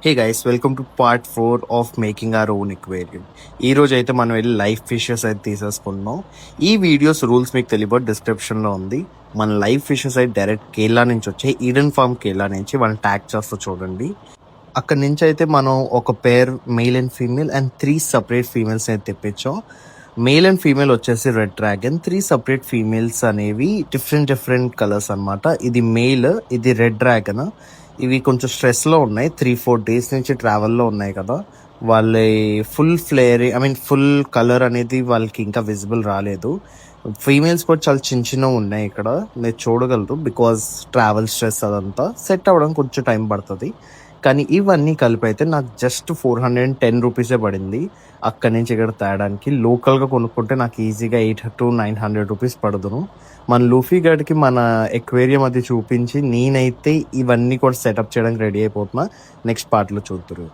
Hey guys, welcome to part 4 of making our own aquarium. ఈ రోజు అయితే మనం వెళ్ళి లైవ్ ఫిషెస్ అయితే తీసేసుకున్నాం. ఈ వీడియోస్ రూల్స్ మీకు తెలియబోట్ డిస్క్రిప్షన్లో ఉంది. మన లైవ్ ఫిషెస్ అయితే డైరెక్ట్ కేరళ నుంచి వచ్చాయి, ఈడెన్ ఫార్మ్ కేరళ నుంచి. వాళ్ళని ట్యాగ్ చేస్తూ చూడండి. అక్కడి నుంచి అయితే మనం ఒక pair male and female and 3 separate females అయితే తెప్పించాం. మేల్ అండ్ ఫీమేల్ వచ్చేసి రెడ్ డ్రాగన్, 3 సపరేట్ ఫీమేల్స్ అనేవి డిఫరెంట్ కలర్స్ అనమాట. ఇది మేల్, ఇది రెడ్ డ్రాగన్. ఇవి కొంచెం స్ట్రెస్లో ఉన్నాయి, 3-4 డేస్ నుంచి ట్రావెల్లో ఉన్నాయి కదా. వాళ్ళ ఫుల్ కలర్ అనేది వాళ్ళకి ఇంకా విజిబుల్ రాలేదు. ఫీమేల్స్ కూడా చాలా చిన్నవి ఉన్నాయి ఇక్కడ, మీరు చూడగలరు. బికాజ్ ట్రావెల్ స్ట్రెస్ అదంతా సెట్ అవ్వడం కొంచెం టైం పడుతుంది. కానీ ఇవన్నీ కలిపి అయితే నాకు జస్ట్ 410 రూపీసే పడింది అక్కడి నుంచి ఇక్కడ తేడానికి. లోకల్గా కొనుక్కుంటే నాకు ఈజీగా 800-900 రూపీస్ పడుదును. మన లూఫీ గడికి మన ఎక్వేరియం అది చూపించి నేనైతే ఇవన్నీ కూడా సెటప్ చేయడానికి రెడీ అయిపోతున్నా. నెక్స్ట్ పార్ట్లో చూద్దరు.